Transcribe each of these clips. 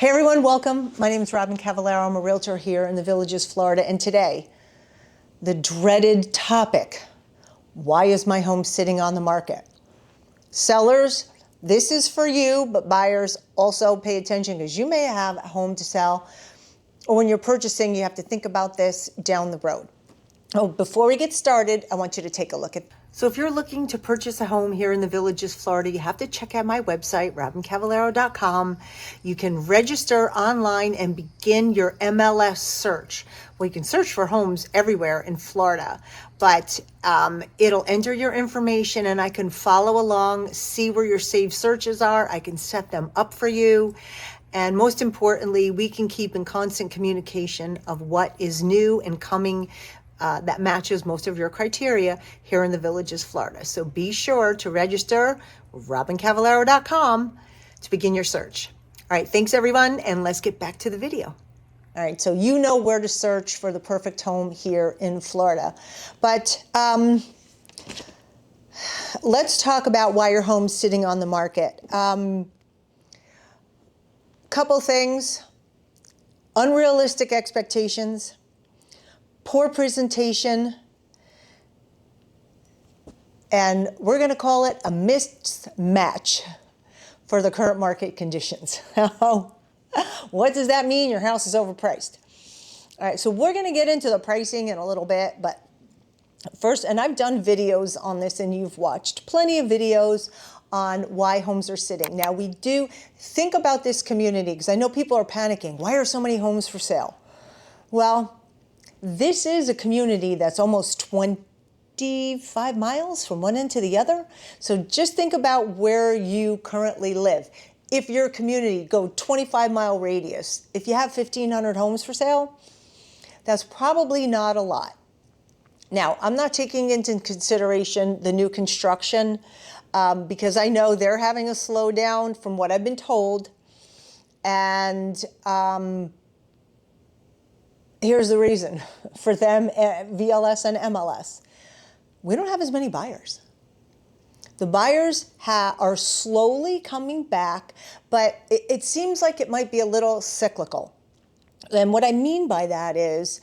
Hey everyone, welcome. My name is Robyn Cavallaro. I'm a realtor here in the Villages, Florida. And today, the dreaded topic, why is my home sitting on the market? Sellers, this is for you, but buyers also pay attention because you may have a home to sell, or when you're purchasing, you have to think about this down the road. Oh, before we get started, I want you to take a look at. So if you're looking to purchase a home here in the Villages, Florida, you have to check out my website, robyncavallaro.com. You can register online and begin your MLS search. Well, you can search for homes everywhere in Florida, but it'll enter your information and I can follow along, see where your saved searches are. I can set them up for you. And most importantly, we can keep in constant communication of what is new and coming that matches most of your criteria here in the Villages, Florida. So be sure to register robyncavallaro.com to begin your search. All right, thanks everyone, and let's get back to the video. All right, so you know where to search for the perfect home here in Florida. But let's talk about why your home's sitting on the market. Couple things: unrealistic expectations, poor presentation, and we're going to call it a mismatch for the current market conditions. What does that mean? Your house is overpriced. All right, so we're going to get into the pricing in a little bit, but first, and I've done videos on this and you've watched plenty of videos on why homes are sitting. Now, we do think about this community because I know people are panicking. Why are so many homes for sale? Well, this is a community that's almost 25 miles from one end to the other. So just think about where you currently live. If your community, go 25-mile radius. If you have 1,500 homes for sale, that's probably not a lot. Now, I'm not taking into consideration the new construction because I know they're having a slowdown from what I've been told. And here's the reason for them, VLS and MLS. We don't have as many buyers. The buyers are slowly coming back, but it seems like it might be a little cyclical. And what I mean by that is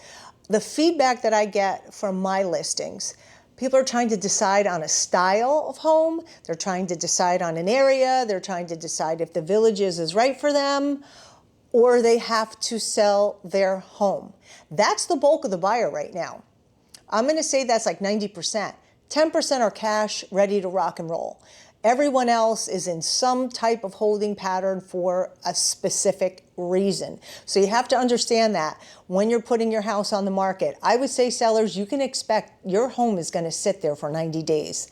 the feedback that I get from my listings. People are trying to decide on a style of home. They're trying to decide on an area. They're trying to decide if the Villages is right for them, or they have to sell their home. That's the bulk of the buyer right now. I'm going to say that's like 90%. 10% are cash, ready to rock and roll. Everyone else is in some type of holding pattern for a specific reason. So you have to understand that when you're putting your house on the market. I would say, sellers, you can expect your home is going to sit there for 90 days.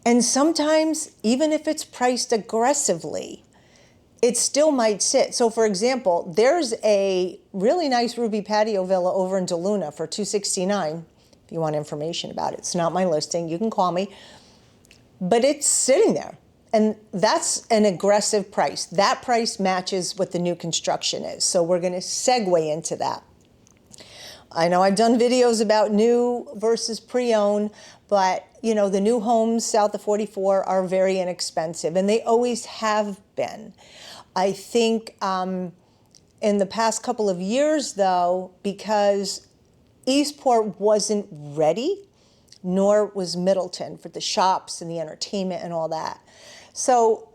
And sometimes, even if it's priced aggressively, it still might sit. So for example, there's a really nice Ruby patio villa over in DeLuna for $269. If you want information about it, it's not my listing. You can call me, but it's sitting there. And that's an aggressive price. That price matches what the new construction is. So we're going to segue into that. I know I've done videos about new versus pre-owned, but you know, the new homes south of 44 are very inexpensive, and they always have been. I think in the past couple of years, though, because Eastport wasn't ready, nor was Middleton for the shops and the entertainment and all that. So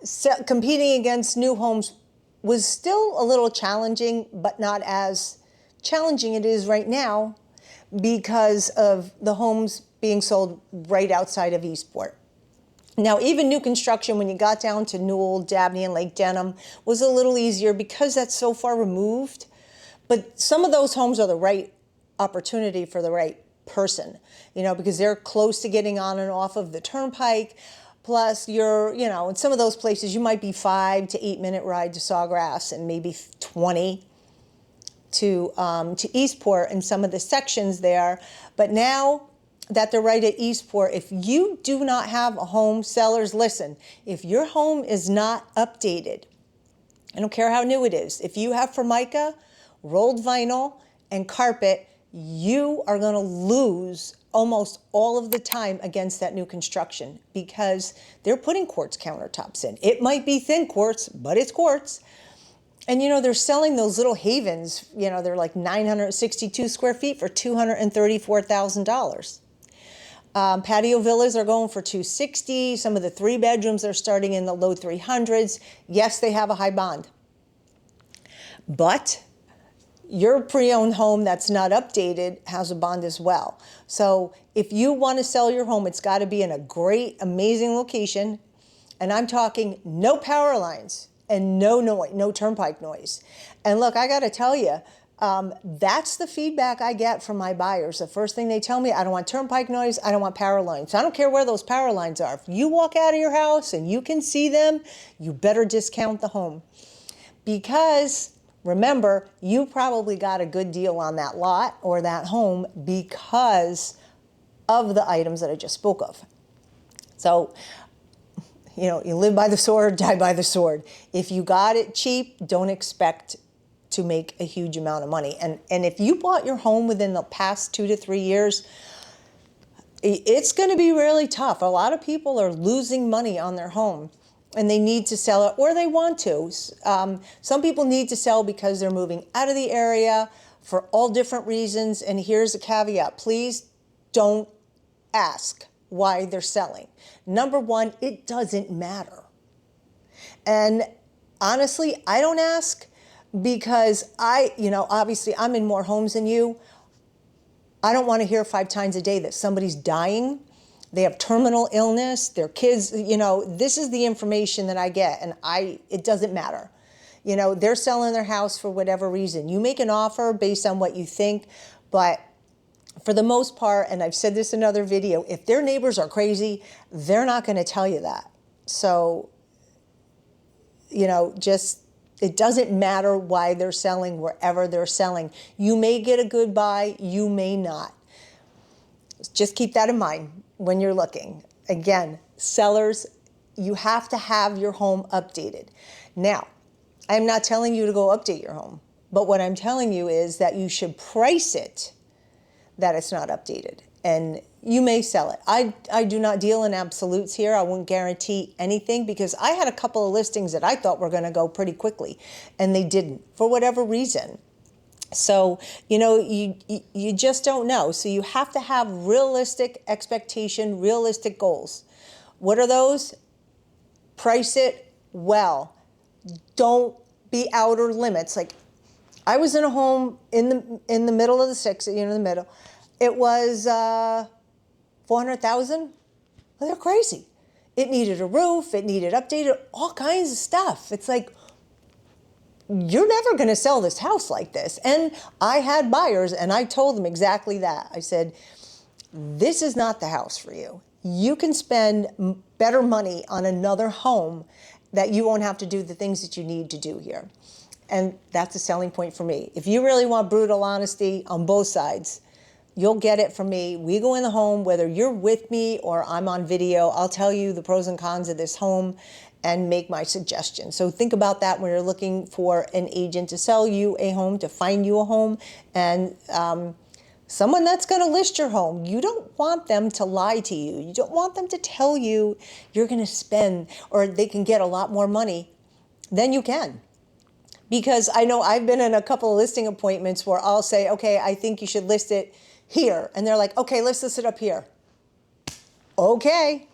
competing against new homes was still a little challenging, but not as challenging it is right now because of the homes being sold right outside of Eastport. Now, even new construction, when you got down to Newell, Dabney, and Lake Denham, was a little easier because that's so far removed. But some of those homes are the right opportunity for the right person, you know, because they're close to getting on and off of the turnpike. Plus, you're, you know, in some of those places, you might be 5 to 8 minute ride to Sawgrass and maybe 20 to Eastport in some of the sections there. But now that they're right at Eastport, if you do not have a home, sellers, listen, if your home is not updated, I don't care how new it is, if you have Formica, rolled vinyl, and carpet, you are going to lose almost all of the time against that new construction because they're putting quartz countertops in. It might be thin quartz, but it's quartz. And, they're selling those little havens, they're like 962 square feet for $234,000. Patio villas are going for 260. Some of the 3 bedrooms are starting in the low 300s. Yes, they have a high bond. But your pre-owned home that's not updated has a bond as well. So if you want to sell your home, it's got to be in a great, amazing location. And I'm talking no power lines and no noise, no turnpike noise. And look, I got to tell you, that's the feedback I get from my buyers. The first thing they tell me, I don't want turnpike noise, I don't want power lines. I don't care where those power lines are. If you walk out of your house and you can see them, you better discount the home. Because remember, you probably got a good deal on that lot or that home because of the items that I just spoke of. So, you live by the sword, die by the sword. If you got it cheap, don't expect to make a huge amount of money. And if you bought your home within the past 2 to 3 years, it's going to be really tough. A lot of people are losing money on their home and they need to sell it, or they want to. Some people need to sell because they're moving out of the area for all different reasons. And here's a caveat. Please don't ask why they're selling. Number one, it doesn't matter. And honestly, I don't ask because obviously I'm in more homes than you. I don't want to hear 5 times a day that somebody's dying. They have terminal illness, their kids, this is the information that I get, and it doesn't matter. They're selling their house for whatever reason. You make an offer based on what you think, but for the most part, and I've said this in another video, if their neighbors are crazy, they're not going to tell you that. So, it doesn't matter why they're selling wherever they're selling. You may get a good buy, you may not. Just keep that in mind when you're looking. Again, sellers, you have to have your home updated. Now, I'm not telling you to go update your home, but what I'm telling you is that you should price it that it's not updated, and you may sell it. I do not deal in absolutes here. I won't guarantee anything because I had a couple of listings that I thought were going to go pretty quickly, and they didn't for whatever reason. So, you just don't know. So you have to have realistic expectation, realistic goals. What are those? Price it well. Don't be outer limits. Like, I was in a home in the middle of the six, in the middle. It was $400,000. Well, they're crazy. It needed a roof. It needed updated, all kinds of stuff. It's like, you're never going to sell this house like this. And I had buyers, and I told them exactly that. I said, this is not the house for you. You can spend better money on another home that you won't have to do the things that you need to do here. And that's a selling point for me. If you really want brutal honesty on both sides, you'll get it from me. We go in the home, whether you're with me or I'm on video, I'll tell you the pros and cons of this home and make my suggestions. So think about that when you're looking for an agent to sell you a home, to find you a home, and someone that's going to list your home. You don't want them to lie to you. You don't want them to tell you you're going to spend, or they can get a lot more money than you can. Because I know I've been in a couple of listing appointments where I'll say, okay, I think you should list it here. And they're like, okay, let's list it up here. Okay.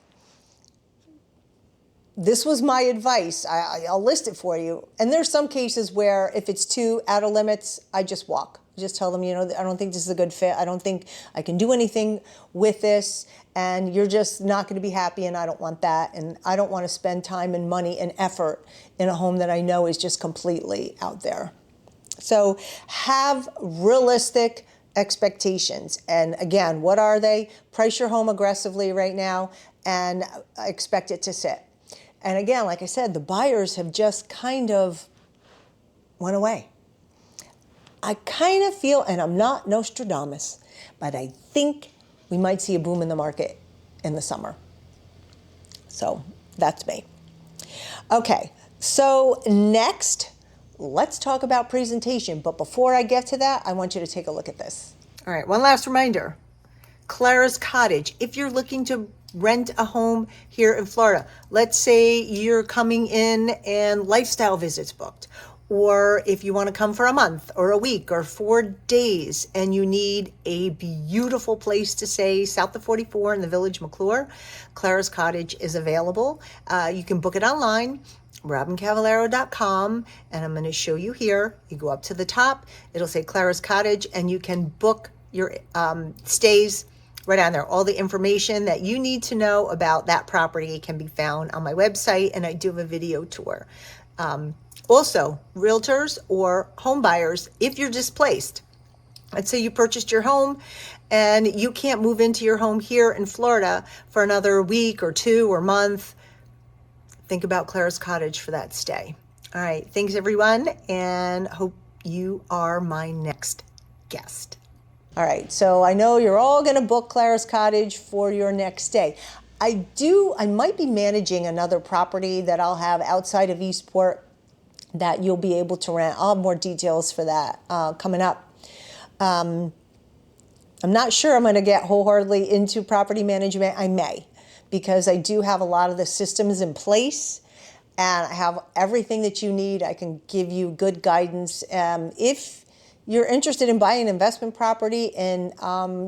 This was my advice. I'll list it for you. And there's some cases where if it's too out of limits, I just walk. Just tell them, I don't think this is a good fit. I don't think I can do anything with this. And you're just not going to be happy, and I don't want that. And I don't want to spend time and money and effort in a home that I know is just completely out there. So have realistic expectations. And again, what are they? Price your home aggressively right now and expect it to sit. And again, like I said, the buyers have just kind of went away. I kind of feel, and I'm not Nostradamus, but I think we might see a boom in the market in the summer. So that's me. Okay, so next, let's talk about presentation. But before I get to that, I want you to take a look at this. All right, one last reminder. Clara's Cottage. If you're looking to rent a home here in Florida, let's say you're coming in and lifestyle visits booked, or if you want to come for a month or a week or 4 days and you need a beautiful place to stay south of 44 in the Village McClure, Clara's Cottage is available. You can book it online, RobynCavallaro.com, and I'm going to show you here. You go up to the top, it'll say Clara's Cottage, and you can book your stays right on there. All the information that you need to know about that property can be found on my website, and I do have a video tour. Also, realtors or home buyers, if you're displaced, let's say you purchased your home and you can't move into your home here in Florida for another week or 2 or month, think about Clara's Cottage for that stay. All right, thanks everyone, and hope you are my next guest. All right, so I know you're all going to book Clara's Cottage for your next stay. I might be managing another property that I'll have outside of Eastport that you'll be able to rent. I'll have more details for that coming up. I'm not sure I'm going to get wholeheartedly into property management. I may, because I do have a lot of the systems in place and I have everything that you need. I can give you good guidance. If you're interested in buying an investment property and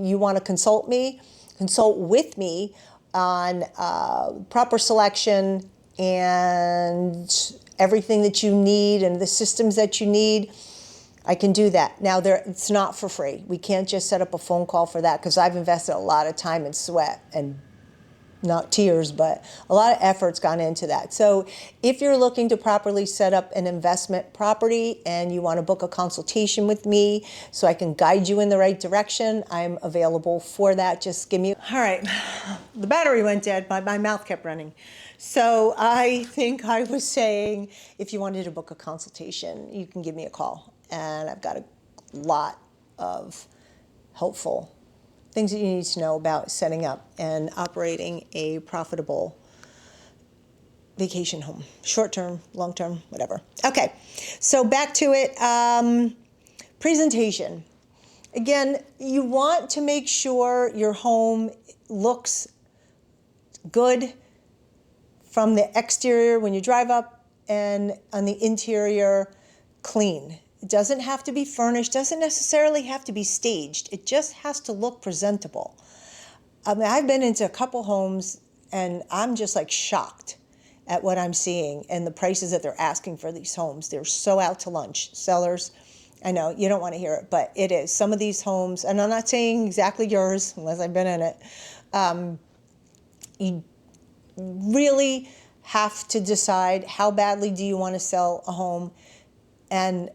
you want to consult with me on proper selection and everything that you need and the systems that you need, I can do that. Now, it's not for free. We can't just set up a phone call for that, because I've invested a lot of time and sweat, and not tears, but a lot of effort's gone into that. So if you're looking to properly set up an investment property and you want to book a consultation with me so I can guide you in the right direction, I'm available for that. Just give me... All right, the battery went dead, but my mouth kept running. So I think I was saying, if you wanted to book a consultation, you can give me a call. And I've got a lot of helpful things that you need to know about setting up and operating a profitable vacation home. Short-term, long-term, whatever. Okay, so back to it. Presentation. Again, you want to make sure your home looks good from the exterior when you drive up, and on the interior, clean. It doesn't have to be furnished, doesn't necessarily have to be staged. It just has to look presentable. I mean, I've been into a couple homes and I'm just like shocked at what I'm seeing and the prices that they're asking for these homes. They're so out to lunch. Sellers, I know you don't want to hear it, but it is. Some of these homes, and I'm not saying exactly yours unless I've been in it, you really have to decide how badly do you want to sell a home. And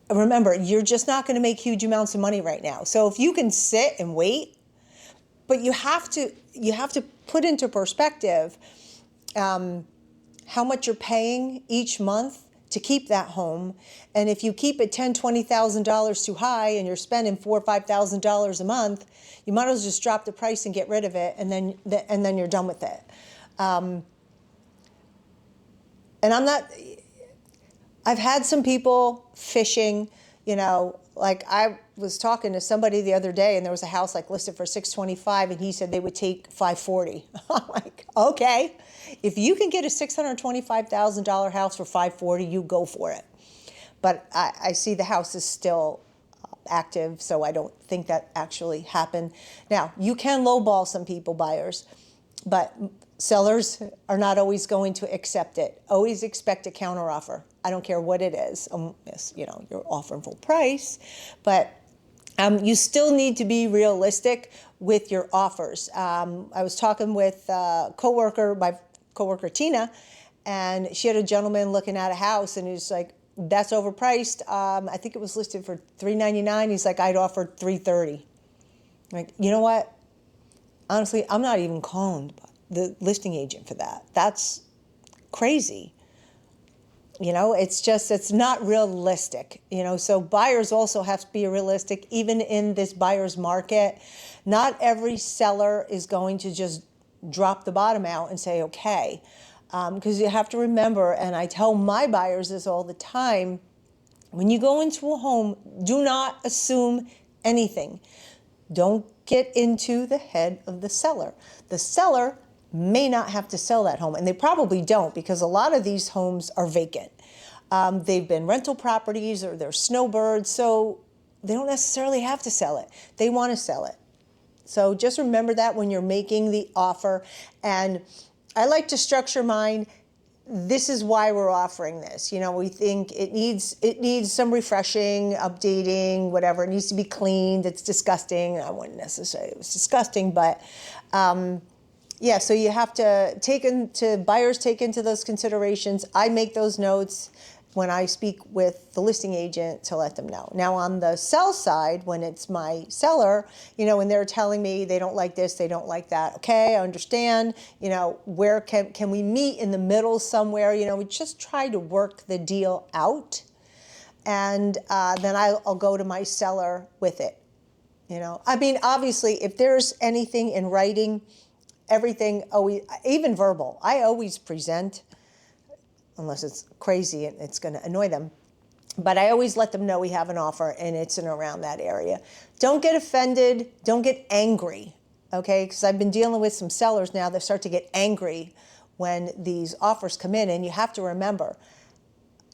remember, you're just not going to make huge amounts of money right now. So if you can sit and wait, but you have to put into perspective how much you're paying each month to keep that home. And if you keep it $10,000, $20,000 too high and you're spending $4,000 or $5,000 a month, you might as well just drop the price and get rid of it, and then you're done with it. And I've had some people fishing, you know, like I was talking to somebody the other day and there was a house like listed for $625 and he said they would take $540. I'm like, okay, if you can get a $625,000 house for $540, you go for it. But I see the house is still active, so I don't think that actually happened. Now, you can lowball some people, buyers, but sellers are not always going to accept it. Always expect a counteroffer. I don't care what it is. Yes, you know, you're offering full price, but you still need to be realistic with your offers. I was talking with my coworker Tina, and she had a gentleman looking at a house, and he's like, "That's overpriced. I think it was listed for $399." He's like, "I'd offer $330." Like, you know what? Honestly, I'm not even calling the listing agent for that. That's crazy. You know, it's not realistic, you know, so buyers also have to be realistic, even in this buyer's market. Not every seller is going to just drop the bottom out and say, okay, because you have to remember, and I tell my buyers this all the time, when you go into a home, do not assume anything. Don't get into the head of the seller. The seller may not have to sell that home, and they probably don't, because a lot of these homes are vacant. They've been rental properties or they're snowbirds, so they don't necessarily have to sell it. They want to sell it. So just remember that when you're making the offer. And I like to structure mine. This is why we're offering this. You know, we think it needs some refreshing, updating, whatever. It needs to be cleaned. It's disgusting. I wouldn't necessarily say it was disgusting, but yeah, so you have to buyers take into those considerations. I make those notes when I speak with the listing agent to let them know. Now on the sell side, when it's my seller, you know, when they're telling me they don't like this, they don't like that, okay, I understand, you know, where can we meet in the middle somewhere? You know, we just try to work the deal out, and then I'll go to my seller with it. You know, I mean, obviously, if there's anything in writing, everything, even verbal, I always present, unless it's crazy and it's going to annoy them. But I always let them know we have an offer and it's in around that area. Don't get offended. Don't get angry, okay? Because I've been dealing with some sellers now that start to get angry when these offers come in. And you have to remember,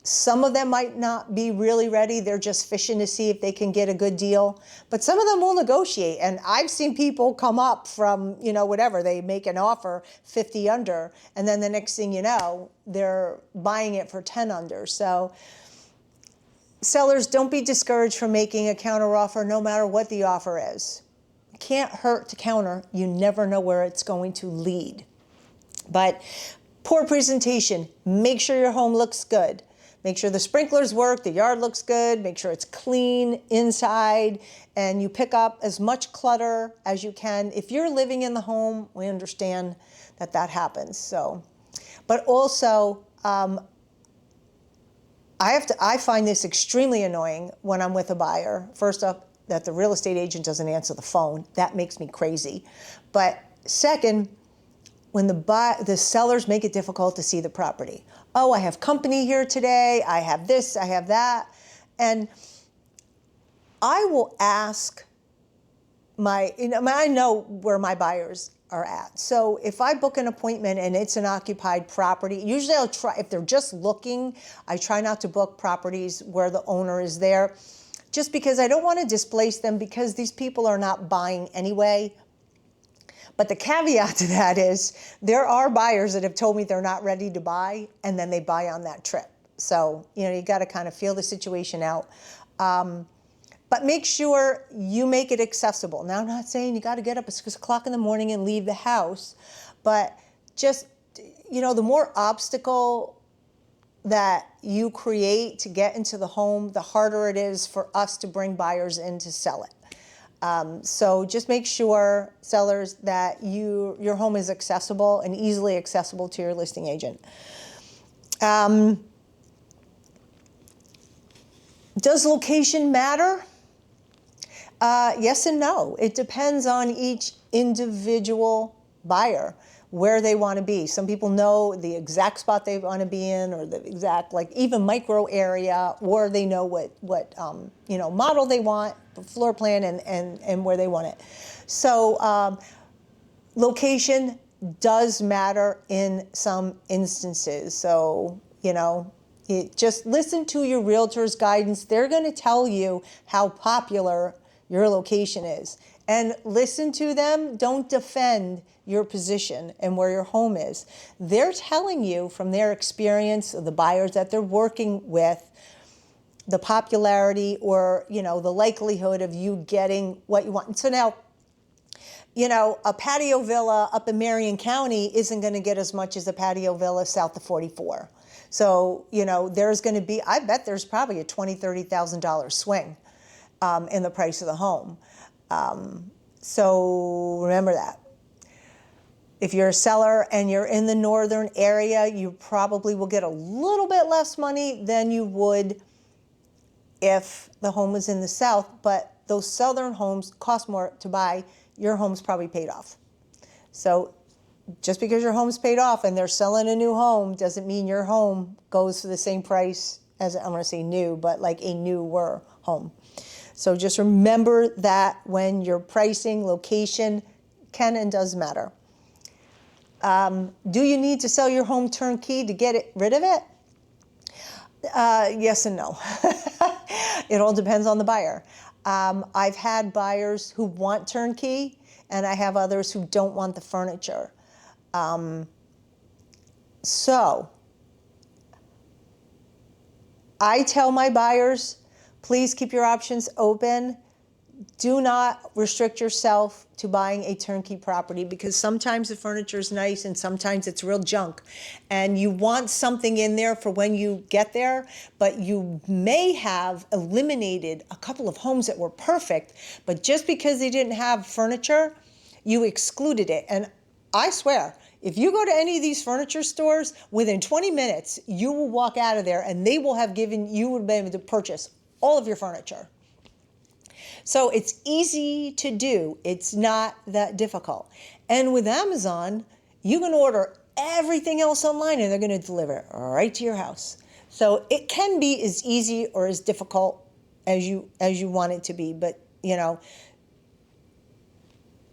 some of them might not be really ready. They're just fishing to see if they can get a good deal. But some of them will negotiate. And I've seen people come up from, you know, whatever, they make an offer 50 under, and then the next thing you know, they're buying it for 10 under. So sellers, don't be discouraged from making a counter offer no matter what the offer is. It can't hurt to counter. You never know where it's going to lead. But poor presentation. Make sure your home looks good. Make sure the sprinklers work, the yard looks good, make sure it's clean inside, and you pick up as much clutter as you can. If you're living in the home, we understand that that happens. So, but also, I find this extremely annoying when I'm with a buyer. First up, that the real estate agent doesn't answer the phone. That makes me crazy. But second, when the sellers make it difficult to see the property. Oh, I have company here today. I have this, I have that. And I will ask I know where my buyers are at. So if I book an appointment and it's an occupied property, usually I'll try, if they're just looking, I try not to book properties where the owner is there, just because I don't want to displace them, because these people are not buying anyway. But the caveat to that is there are buyers that have told me they're not ready to buy, and then they buy on that trip. So, you know, you got to kind of feel the situation out. But make sure you make it accessible. Now, I'm not saying you got to get up at 6 o'clock in the morning and leave the house, but just, you know, the more obstacle that you create to get into the home, the harder it is for us to bring buyers in to sell it. So just make sure, sellers, that your home is accessible and easily accessible to your listing agent. Does location matter? Yes and no. It depends on each individual buyer, where they want to be. Some people know the exact spot they want to be in, or the exact, like, even micro area, or they know what you know, model they want, the floor plan, and where they want it. So location does matter in some instances. So, you know, just listen to your realtor's guidance. They're going to tell you how popular your location is. And listen to them. Don't defend your position and where your home is. They're telling you from their experience of the buyers that they're working with, the popularity, or, you know, the likelihood of you getting what you want. And so now, you know, a patio villa up in Marion County isn't going to get as much as a patio villa south of 44. So, you know, there's going to be, I bet there's probably a $20,000, $30,000 swing in the price of the home. So remember that. If you're a seller and you're in the northern area, you probably will get a little bit less money than you would if the home was in the south, but those southern homes cost more to buy. Your home's probably paid off. So just because your home's paid off and they're selling a new home doesn't mean your home goes for the same price as, I'm going to say new, but like a newer home. So just remember that when you're pricing, location can and does matter. Do you need to sell your home turnkey to get rid of it? Yes and no. It all depends on the buyer. I've had buyers who want turnkey, and I have others who don't want the furniture. So I tell my buyers, please keep your options open. Do not restrict yourself to buying a turnkey property, because sometimes the furniture is nice and sometimes it's real junk. And you want something in there for when you get there, but you may have eliminated a couple of homes that were perfect, but just because they didn't have furniture, you excluded it. And I swear, if you go to any of these furniture stores, within 20 minutes, you will walk out of there and they will have given, you would be able to purchase all of your furniture. So it's easy to do. It's not that difficult. And with Amazon, you can order everything else online and they're going to deliver it right to your house. So it can be as easy or as difficult as you want it to be. But, you know,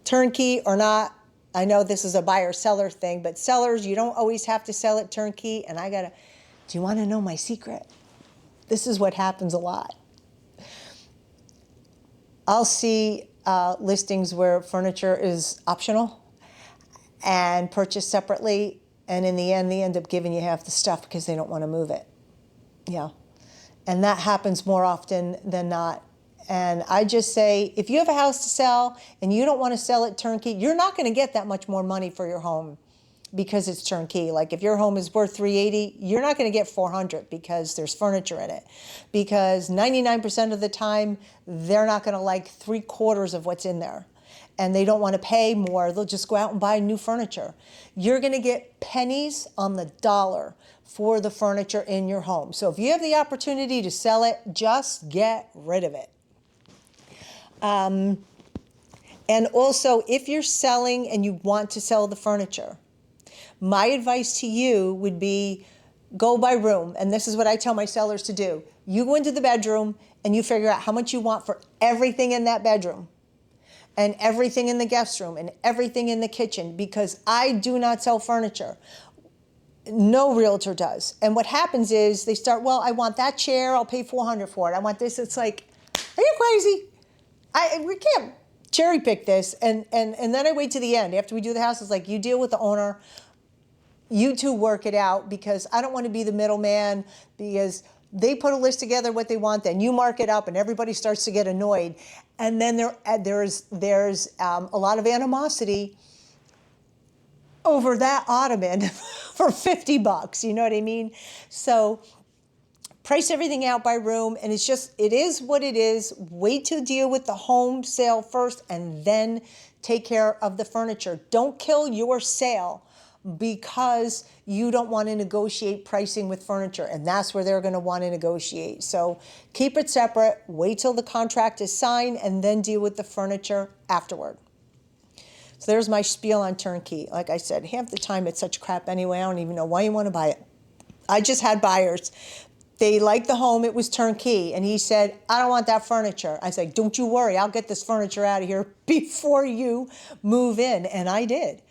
turnkey or not, I know this is a buyer-seller thing, but sellers, you don't always have to sell it turnkey. And do you want to know my secret? This is what happens a lot. I'll see listings where furniture is optional and purchased separately, and in the end, they end up giving you half the stuff because they don't want to move it. Yeah. And that happens more often than not. And I just say, if you have a house to sell and you don't want to sell it turnkey, you're not going to get that much more money for your home because it's turnkey. Like if your home is worth $380, you're not going to get $400 because there's furniture in it. Because 99% of the time, they're not going to like 3/4 of what's in there. And they don't want to pay more. They'll just go out and buy new furniture. You're going to get pennies on the dollar for the furniture in your home. So if you have the opportunity to sell it, just get rid of it. And also, if you're selling and you want to sell the furniture, my advice to you would be go by room. And this is what I tell my sellers to do. You go into the bedroom and you figure out how much you want for everything in that bedroom and everything in the guest room and everything in the kitchen, because I do not sell furniture. No realtor does. And what happens is they start, well, I want that chair, I'll pay $400 for it. I want this. It's like, are you crazy? We can't cherry pick this. And then I wait to the end. After we do the house, it's like, you deal with the owner. You two work it out, because I don't want to be the middleman, because they put a list together what they want, then you mark it up and everybody starts to get annoyed. And then there's a lot of animosity over that ottoman for $50, you know what I mean? So price everything out by room, and it is what it is. Wait to deal with the home sale first and then take care of the furniture. Don't kill your sale because you don't want to negotiate pricing with furniture, and that's where they're going to want to negotiate. So keep it separate, wait till the contract is signed, and then deal with the furniture afterward. So there's my spiel on turnkey. Like I said, half the time it's such crap anyway, I don't even know why you want to buy it. I just had buyers. They liked the home, it was turnkey, and he said, I don't want that furniture. I said, don't you worry, I'll get this furniture out of here before you move in, and I did.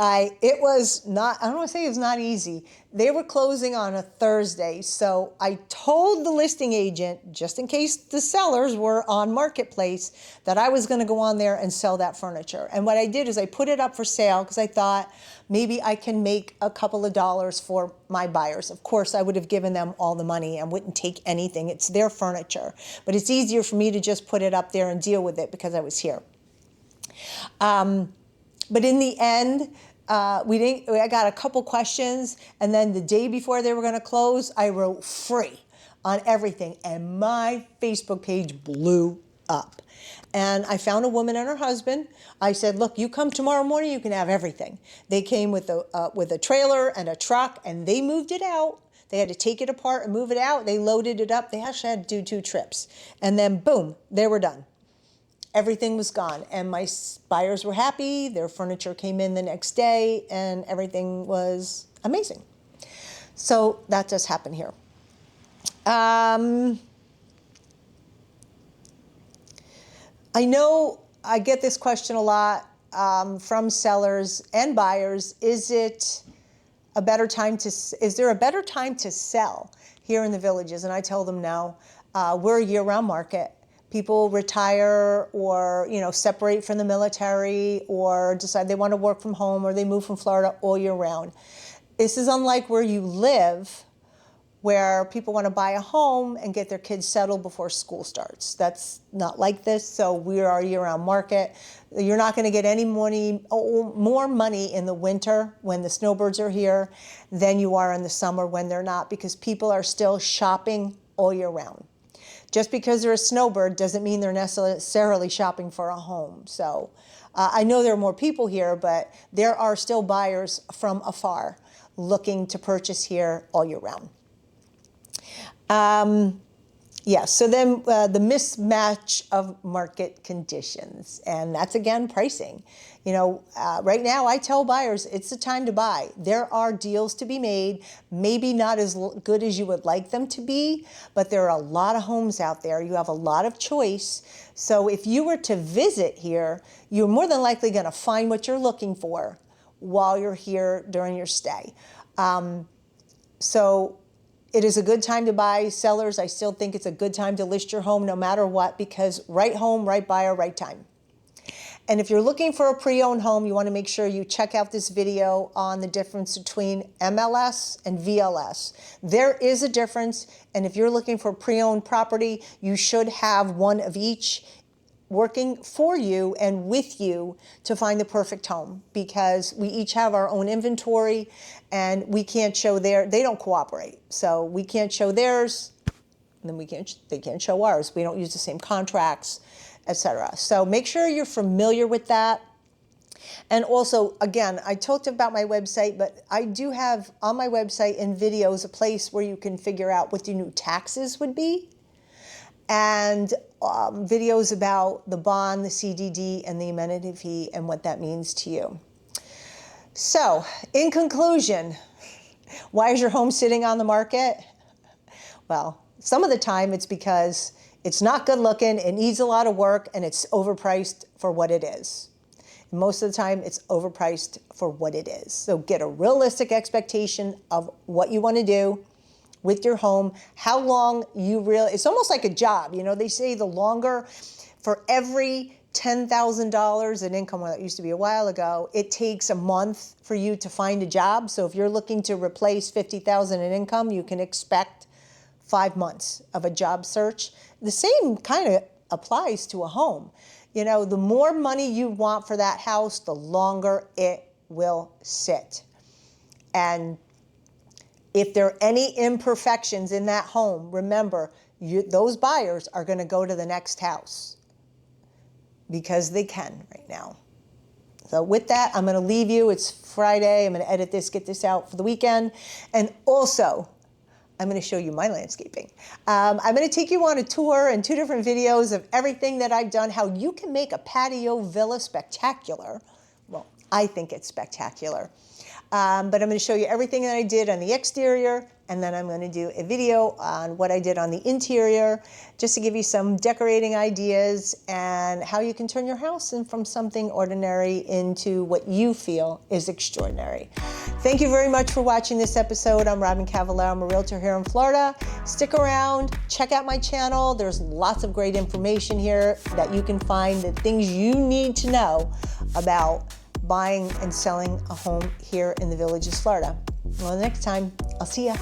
It was not, I don't want to say it was not easy. They were closing on a Thursday, so I told the listing agent, just in case the sellers were on Marketplace, that I was going to go on there and sell that furniture. And what I did is I put it up for sale because I thought maybe I can make a couple of dollars for my buyers. Of course, I would have given them all the money and wouldn't take anything. It's their furniture. But it's easier for me to just put it up there and deal with it because I was here. But in the end, I got a couple questions, and then the day before they were going to close, I wrote free on everything, and my Facebook page blew up. And I found a woman and her husband. I said, look, you come tomorrow morning, you can have everything. They came with a trailer and a truck, and they moved it out. They had to take it apart and move it out. They loaded it up. They actually had to do 2 trips. And then, boom, they were done. Everything was gone, and my buyers were happy. Their furniture came in the next day, and everything was amazing. So that does happen here. I know I get this question a lot from sellers and buyers. Is it a better time to, is there a better time to sell here in the Villages? And I tell them no. We're a year-round market. People retire or, separate from the military or decide they want to work from home or they move from Florida all year round. This is unlike where you live, where people want to buy a home and get their kids settled before school starts. That's not like this, so we are a year-round market. You're not going to get any more money in the winter when the snowbirds are here than you are in the summer when they're not, because people are still shopping all year round. Just because they're a snowbird doesn't mean they're necessarily shopping for a home. So I know there are more people here, but there are still buyers from afar looking to purchase here all year round. So then the mismatch of market conditions, and that's again pricing. Right now I tell buyers it's the time to buy. There are deals to be made, maybe not as good as you would like them to be, but there are a lot of homes out there. You have a lot of choice. So if you were to visit here, you're more than likely going to find what you're looking for while you're here during your stay. So it is a good time to buy. Sellers, I still think it's a good time to list your home no matter what, because right home, right buyer, right time. And if you're looking for a pre-owned home, you want to make sure you check out this video on the difference between MLS and VLS. There is a difference, and if you're looking for pre-owned property, you should have one of each working for you and with you to find the perfect home, because we each have our own inventory and we can't show they don't cooperate. So we can't show theirs, and then they can't show ours. We don't use the same contracts, etc. So make sure you're familiar with that. And also, again, I talked about my website, but I do have on my website in videos a place where you can figure out what your new taxes would be, and videos about the bond, the CDD, and the amenity fee and what that means to you. So, in conclusion, why is your home sitting on the market? Well, some of the time it's because it's not good looking, it needs a lot of work, and it's overpriced for what it is. Most of the time, it's overpriced for what it is. So get a realistic expectation of what you want to do with your home, how long you really, it's almost like a job. They say the longer, for every $10,000 in income, well, that used to be a while ago, it takes a month for you to find a job. So if you're looking to replace $50,000 in income, you can expect 5 months of a job search. The same kind of applies to a home. The more money you want for that house, the longer it will sit. And if there are any imperfections in that home, remember, those buyers are going to go to the next house because they can right now. So with that, I'm going to leave you. It's Friday. I'm going to edit this, get this out for the weekend. And also, I'm going to show you my landscaping. I'm going to take you on a tour and 2 different videos of everything that I've done, how you can make a patio villa spectacular. Well, I think it's spectacular. But I'm going to show you everything that I did on the exterior, and then I'm going to do a video on what I did on the interior, just to give you some decorating ideas and how you can turn your house from something ordinary into what you feel is extraordinary. Thank you very much for watching this episode. I'm Robyn Cavallaro. I'm a realtor here in Florida. Stick around, check out my channel. There's lots of great information here that you can find, the things you need to know about buying and selling a home here in the Villages, Florida. Well, the next time, I'll see ya.